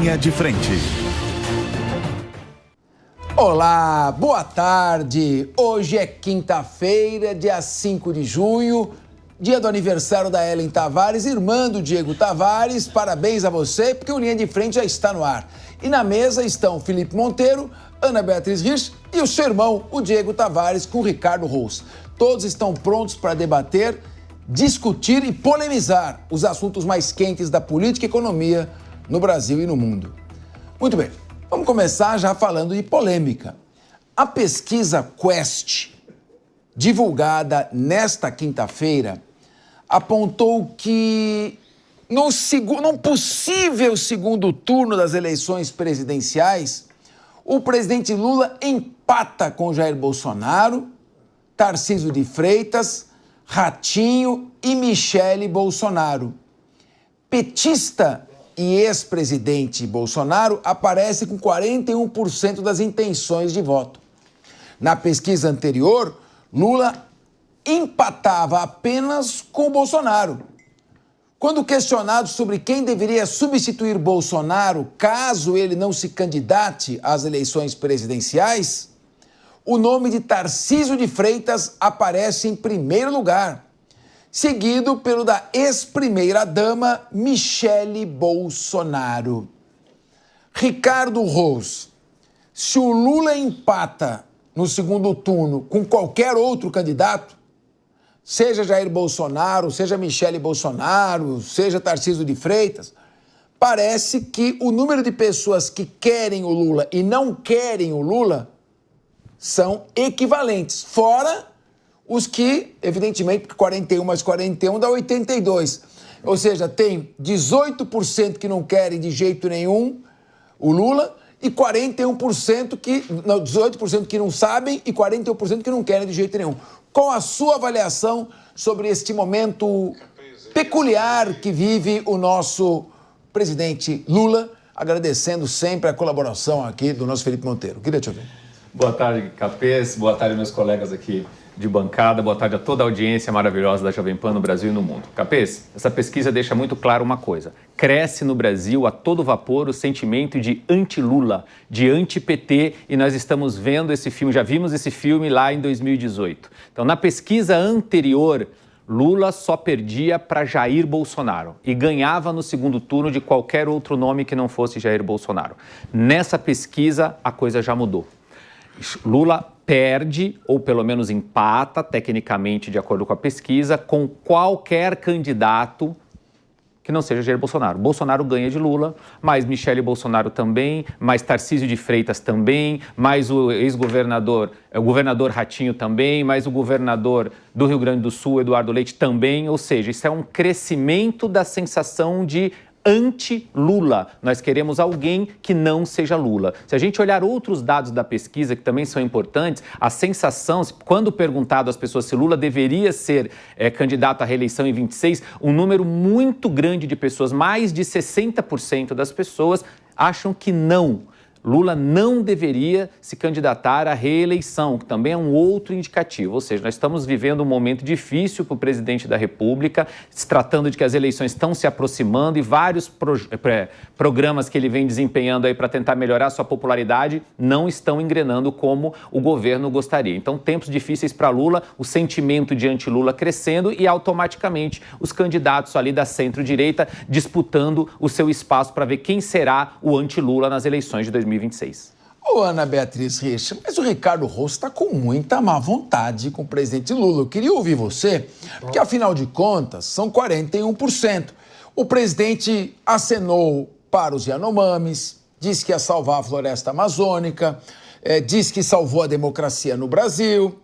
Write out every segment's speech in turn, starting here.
Linha de Frente. Olá, boa tarde. Hoje é quinta-feira, dia 5 de junho, dia do aniversário da Ellen Tavares, irmã do Diego Tavares. Parabéns a você, porque o Linha de Frente já está no ar. E na mesa estão Felipe Monteiro, Ana Beatriz Rich e o seu irmão, o Diego Tavares, com o Ricardo Rousse. Todos estão prontos para debater, discutir e polemizar os assuntos mais quentes da política e economia no Brasil e no mundo. Muito bem, vamos começar já falando de polêmica. A pesquisa Quest, divulgada nesta quinta-feira, apontou que num possível segundo turno das eleições presidenciais, o presidente Lula empata com Jair Bolsonaro, Tarcísio de Freitas, Ratinho e Michele Bolsonaro. Petista e ex-presidente Bolsonaro aparece com 41% das intenções de voto. Na pesquisa anterior, Lula empatava apenas com Bolsonaro. Quando questionado sobre quem deveria substituir Bolsonaro caso ele não se candidate às eleições presidenciais, o nome de Tarcísio de Freitas aparece em primeiro lugar, seguido pelo da ex-primeira-dama Michele Bolsonaro. Ricardo Rousse, se o Lula empata no segundo turno com qualquer outro candidato, seja Jair Bolsonaro, seja Michele Bolsonaro, seja Tarcísio de Freitas, parece que o número de pessoas que querem o Lula e não querem o Lula são equivalentes, fora os que, evidentemente, porque 41 mais 41 dá 82. Ou seja, tem 18% que não querem de jeito nenhum o Lula e 41% que... Não, 18% que não sabem e 41% que não querem de jeito nenhum. Qual a sua avaliação sobre este momento peculiar que vive o nosso presidente Lula, agradecendo sempre a colaboração aqui do nosso Felipe Monteiro. Queria te ouvir. Boa tarde, Capês. Boa tarde, meus colegas aqui de bancada. Boa tarde a toda a audiência maravilhosa da Jovem Pan no Brasil e no mundo. Capês, essa pesquisa deixa muito claro uma coisa. Cresce no Brasil a todo vapor o sentimento de anti-Lula, de anti-PT, e nós estamos vendo esse filme, já vimos esse filme lá em 2018. Então, na pesquisa anterior, Lula só perdia para Jair Bolsonaro e ganhava no segundo turno de qualquer outro nome que não fosse Jair Bolsonaro. Nessa pesquisa, a coisa já mudou. Lula perde, ou pelo menos empata, tecnicamente, de acordo com a pesquisa, com qualquer candidato que não seja Jair Bolsonaro. Bolsonaro ganha de Lula, mas Michele Bolsonaro também, mais Tarcísio de Freitas também, mais o ex-governador, o governador Ratinho também, mais o governador do Rio Grande do Sul, Eduardo Leite, também. Ou seja, isso é um crescimento da sensação de anti-Lula. Nós queremos alguém que não seja Lula. Se a gente olhar outros dados da pesquisa, que também são importantes, a sensação, quando perguntado às pessoas se Lula deveria ser candidato à reeleição em 26, um número muito grande de pessoas, mais de 60% das pessoas, acham que não. Lula não deveria se candidatar à reeleição, que também é um outro indicativo. Ou seja, nós estamos vivendo um momento difícil para o presidente da República, se tratando de que as eleições estão se aproximando e vários programas que ele vem desempenhando aí para tentar melhorar sua popularidade não estão engrenando como o governo gostaria. Então, tempos difíceis para Lula, o sentimento de anti-Lula crescendo e automaticamente os candidatos ali da centro-direita disputando o seu espaço para ver quem será o anti-Lula nas eleições de 2026. Ô, Ana Beatriz Rich, mas o Ricardo Rousse está com muita má vontade com o presidente Lula. Eu queria ouvir você, porque afinal de contas são 41%. O presidente acenou para os Yanomamis, disse que ia salvar a floresta amazônica, disse que salvou a democracia no Brasil,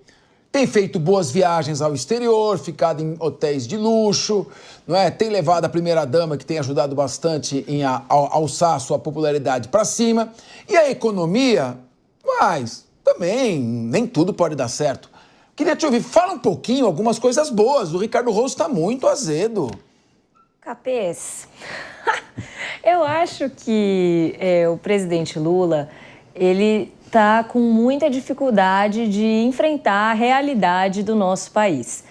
tem feito boas viagens ao exterior, ficado em hotéis de luxo, não é? Tem levado a primeira-dama, que tem ajudado bastante em alçar a sua popularidade para cima. E a economia, mas também nem tudo pode dar certo. Queria te ouvir, fala um pouquinho, algumas coisas boas. O Ricardo Rousse está muito azedo. Capês, eu acho que o presidente Lula, ele está com muita dificuldade de enfrentar a realidade do nosso país.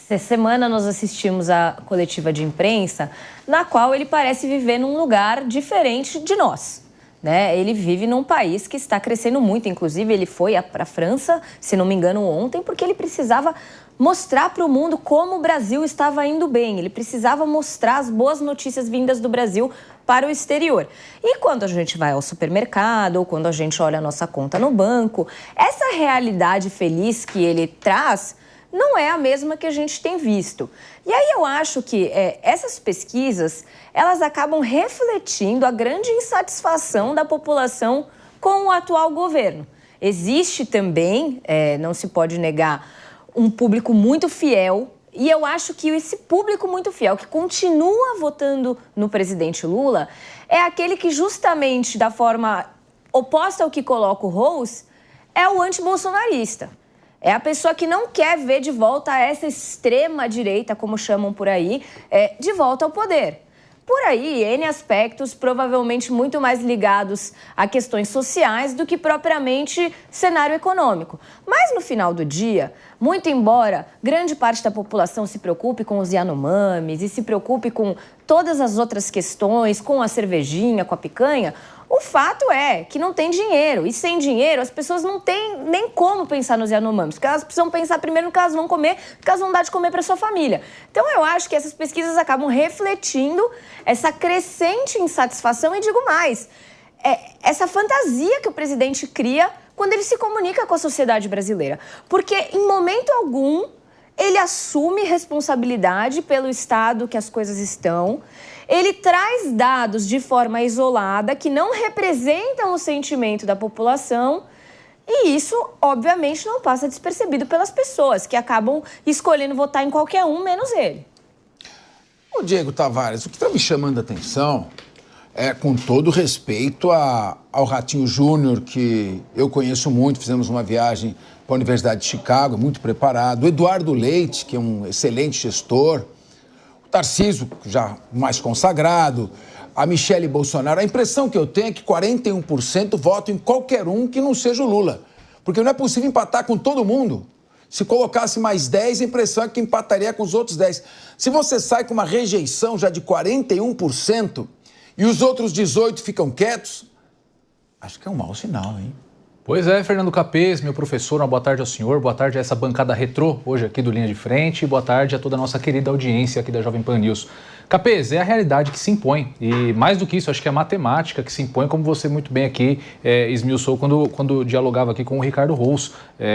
Essa semana nós assistimos a coletiva de imprensa, na qual ele parece viver num lugar diferente de nós. Né? Ele vive num país que está crescendo muito, inclusive ele foi para a França, se não me engano, ontem, porque ele precisava mostrar para o mundo como o Brasil estava indo bem. Ele precisava mostrar as boas notícias vindas do Brasil para o exterior. E quando a gente vai ao supermercado ou quando a gente olha a nossa conta no banco, essa realidade feliz que ele traz não é a mesma que a gente tem visto. E aí eu acho que essas pesquisas, elas acabam refletindo a grande insatisfação da população com o atual governo. Existe também, não se pode negar, um público muito fiel, e eu acho que esse público muito fiel, que continua votando no presidente Lula, é aquele que justamente da forma oposta ao que coloca o Rose, é o antibolsonarista. É a pessoa que não quer ver de volta essa extrema-direita, como chamam por aí, de volta ao poder. Por aí, N aspectos provavelmente muito mais ligados a questões sociais do que propriamente cenário econômico. Mas no final do dia, muito embora grande parte da população se preocupe com os Yanomamis e se preocupe com todas as outras questões, com a cervejinha, com a picanha, o fato é que não tem dinheiro. E sem dinheiro, as pessoas não têm nem como pensar nos Yanomamis. Porque elas precisam pensar primeiro no que elas vão comer, no que elas vão dar de comer para sua família. Então, eu acho que essas pesquisas acabam refletindo essa crescente insatisfação. E digo mais, essa fantasia que o presidente cria quando ele se comunica com a sociedade brasileira. Porque, em momento algum, ele assume responsabilidade pelo estado que as coisas estão. Ele traz dados de forma isolada que não representam o sentimento da população e isso, obviamente, não passa despercebido pelas pessoas que acabam escolhendo votar em qualquer um, menos ele. Ô Diego Tavares, o que está me chamando a atenção é, com todo respeito ao Ratinho Júnior, que eu conheço muito, fizemos uma viagem para a Universidade de Chicago, muito preparado, o Eduardo Leite, que é um excelente gestor, Tarcísio, já mais consagrado, a Michele Bolsonaro. A impressão que eu tenho é que 41% votam em qualquer um que não seja o Lula. Porque não é possível empatar com todo mundo. Se colocasse mais 10, a impressão é que empataria com os outros 10. Se você sai com uma rejeição já de 41% e os outros 18 ficam quietos, acho que é um mau sinal, hein? Pois é, Fernando Capês, meu professor, uma boa tarde ao senhor, boa tarde a essa bancada retrô, hoje aqui do Linha de Frente, e boa tarde a toda a nossa querida audiência aqui da Jovem Pan News. Capês, é a realidade que se impõe, e mais do que isso, acho que é a matemática que se impõe, como você muito bem aqui esmiuçou quando dialogava aqui com o Ricardo Rous.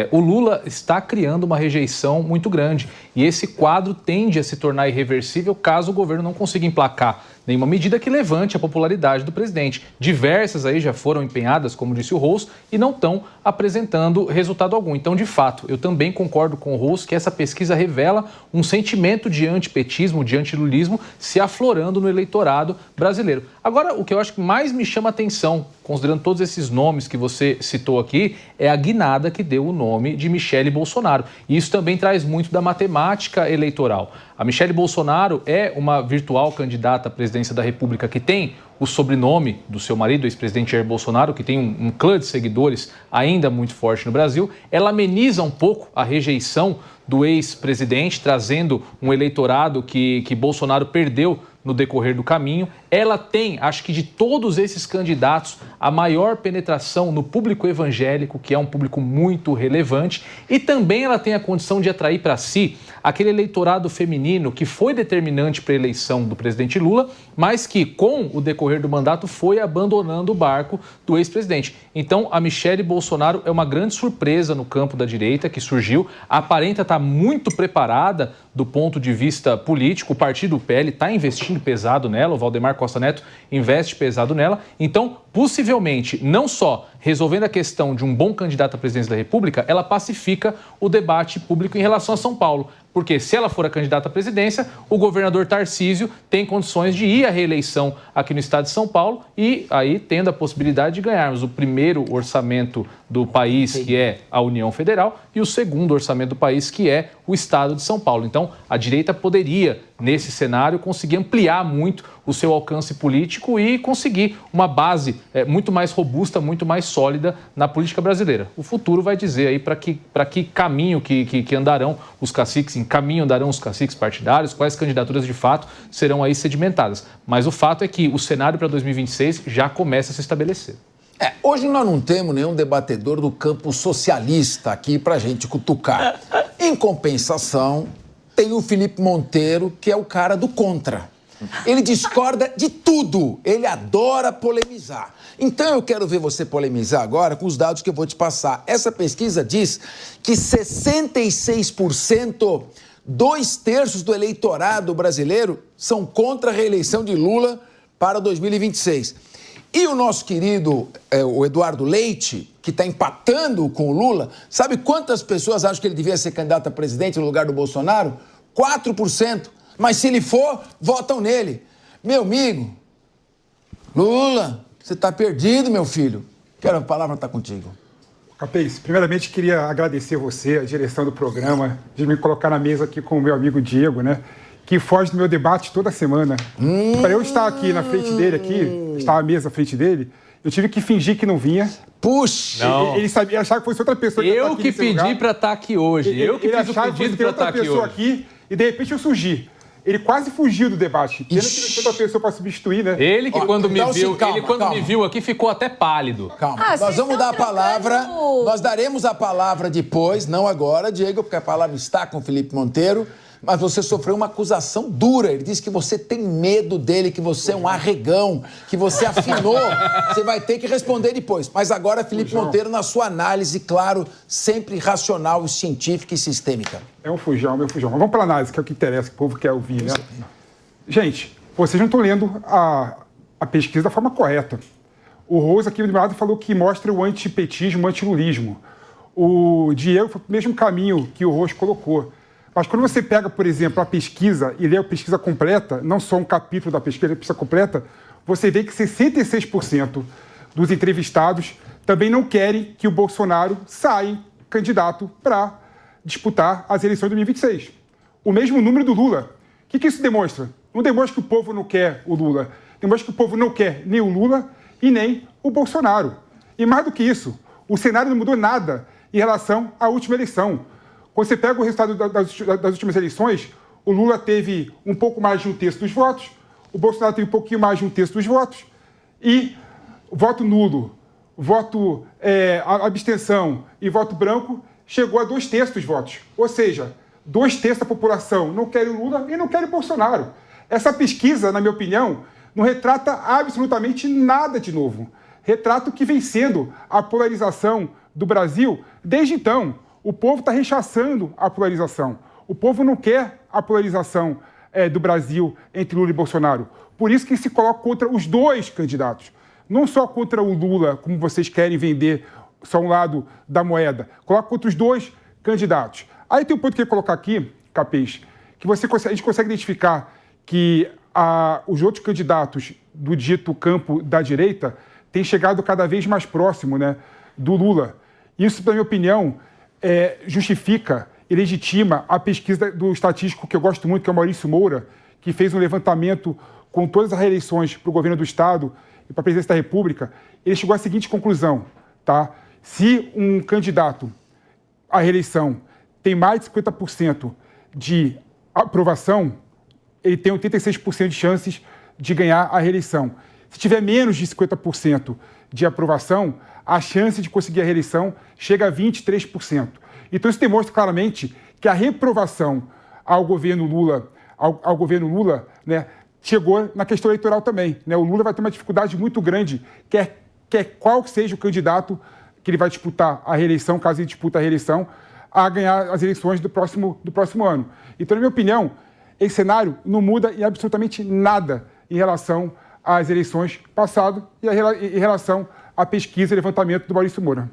O Lula está criando uma rejeição muito grande, e esse quadro tende a se tornar irreversível caso o governo não consiga emplacar nenhuma medida que levante a popularidade do presidente. Diversas aí já foram empenhadas, como disse o Rous, e não estão apresentando resultado algum. Então, de fato, eu também concordo com o Rous que essa pesquisa revela um sentimento de antipetismo, de antilulismo, se aflorando no eleitorado brasileiro. Agora, o que eu acho que mais me chama a atenção, considerando todos esses nomes que você citou aqui, é a guinada que deu o nome de Michele Bolsonaro. E isso também traz muito da matemática eleitoral. A Michele Bolsonaro é uma virtual candidata à presidência da República que tem o sobrenome do seu marido, o ex-presidente Jair Bolsonaro, que tem um clã de seguidores ainda muito forte no Brasil. Ela ameniza um pouco a rejeição do ex-presidente, trazendo um eleitorado que Bolsonaro perdeu no decorrer do caminho. Ela tem, acho que de todos esses candidatos, a maior penetração no público evangélico, que é um público muito relevante, e também ela tem a condição de atrair para si aquele eleitorado feminino que foi determinante para a eleição do presidente Lula, mas que, com o decorrer do mandato, foi abandonando o barco do ex-presidente. Então, a Michele Bolsonaro é uma grande surpresa no campo da direita que surgiu, aparenta estar muito preparada do ponto de vista político, o partido PL está investindo pesado nela, o Valdemar Costa Neto investe pesado nela, então, possivelmente, não só resolvendo a questão de um bom candidato à presidência da República, ela pacifica o debate público em relação a São Paulo. Porque se ela for a candidata à presidência, o governador Tarcísio tem condições de ir à reeleição aqui no estado de São Paulo e aí tendo a possibilidade de ganharmos o primeiro orçamento do país, que é a União Federal, e o segundo orçamento do país, que é o Estado de São Paulo. Então, a direita poderia, nesse cenário, conseguir ampliar muito o seu alcance político e conseguir uma base muito mais robusta, muito mais sólida na política brasileira. O futuro vai dizer aí para que caminho que andarão os caciques, em caminho andarão os caciques partidários, quais candidaturas de fato serão aí sedimentadas. Mas o fato é que o cenário para 2026 já começa a se estabelecer. Hoje nós não temos nenhum debatedor do campo socialista aqui pra gente cutucar. Em compensação, tem o Felipe Monteiro, que é o cara do contra. Ele discorda de tudo, ele adora polemizar. Então eu quero ver você polemizar agora com os dados que eu vou te passar. Essa pesquisa diz que 66%, 2/3 do eleitorado brasileiro são contra a reeleição de Lula para 2026. E o nosso querido, o Eduardo Leite, que está empatando com o Lula, sabe quantas pessoas acham que ele devia ser candidato a presidente no lugar do Bolsonaro? 4%. Mas se ele for, votam nele. Meu amigo, Lula, você está perdido, meu filho. A palavra está contigo. Capês, primeiramente queria agradecer você, a direção do programa, de me colocar na mesa aqui com o meu amigo Diego, né? Que foge do meu debate toda semana. Para eu estar aqui na frente dele, estar à mesa à frente dele, eu tive que fingir que não vinha. Puxa! Ele sabia, achava que fosse outra pessoa. Eu que pedi para estar aqui hoje. Eu que fiz o pedido para estar aqui hoje. E de repente eu surgi. Ele quase fugiu do debate. Pena que não tinha outra pessoa para substituir, né? Ele que quando me viu aqui ficou até pálido. Calma, nós vamos dar a palavra, nós daremos a palavra depois, não agora, Diego, porque a palavra está com o Felipe Monteiro. Mas você sofreu uma acusação dura. Ele disse que você tem medo dele, que você é um arregão, que você afinou. Você vai ter que responder depois. Mas agora, Felipe Monteiro, na sua análise, claro, sempre racional, científica e sistêmica. É um fujão, meu fujão. Mas vamos para a análise, que é o que interessa, que o povo quer ouvir, né? Gente, vocês não estão lendo a pesquisa da forma correta. O Rose aqui do meu lado falou que mostra o antipetismo, o antilulismo. O Diego foi o mesmo caminho que o Rose colocou. Mas quando você pega, por exemplo, a pesquisa e lê a pesquisa completa, não só um capítulo da pesquisa, a pesquisa completa, você vê que 66% dos entrevistados também não querem que o Bolsonaro saia candidato para disputar as eleições de 2026. O mesmo número do Lula. O que isso demonstra? Não demonstra que o povo não quer o Lula. Demonstra que o povo não quer nem o Lula e nem o Bolsonaro. E mais do que isso, o cenário não mudou nada em relação à última eleição. Quando você pega o resultado das últimas eleições, o Lula teve um pouco mais de 1/3 dos votos, o Bolsonaro teve um pouquinho mais de 1/3 dos votos, e voto nulo, voto abstenção e voto branco chegou a 2/3 dos votos. Ou seja, 2/3 da população não quer o Lula e não quer o Bolsonaro. Essa pesquisa, na minha opinião, não retrata absolutamente nada de novo. Retrata o que vem sendo a polarização do Brasil desde então. O povo está rechaçando a polarização. O povo não quer a polarização do Brasil entre Lula e Bolsonaro. Por isso que se coloca contra os dois candidatos. Não só contra o Lula, como vocês querem vender só um lado da moeda. Coloca contra os dois candidatos. Aí tem um ponto que eu ia colocar aqui, Capês, que a gente consegue identificar que os outros candidatos do dito campo da direita têm chegado cada vez mais próximo, né, do Lula. Isso, na minha opinião, justifica e legitima a pesquisa do estatístico que eu gosto muito, que é o Maurício Moura, que fez um levantamento com todas as reeleições para o governo do Estado e para a presidência da República. Ele chegou à seguinte conclusão, tá? Se um candidato à reeleição tem mais de 50% de aprovação, ele tem 86% de chances de ganhar a reeleição. Se tiver menos de 50% de aprovação, a chance de conseguir a reeleição chega a 23%. Então isso demonstra claramente que a reprovação ao governo Lula, né, chegou na questão eleitoral também, né? O Lula vai ter uma dificuldade muito grande, quer qual seja o candidato que ele vai disputar a reeleição, caso ele dispute a reeleição, a ganhar as eleições do próximo ano. Então, na minha opinião, esse cenário não muda em absolutamente nada em relação às eleições passadas e em relação à pesquisa e levantamento do Maurício Moura.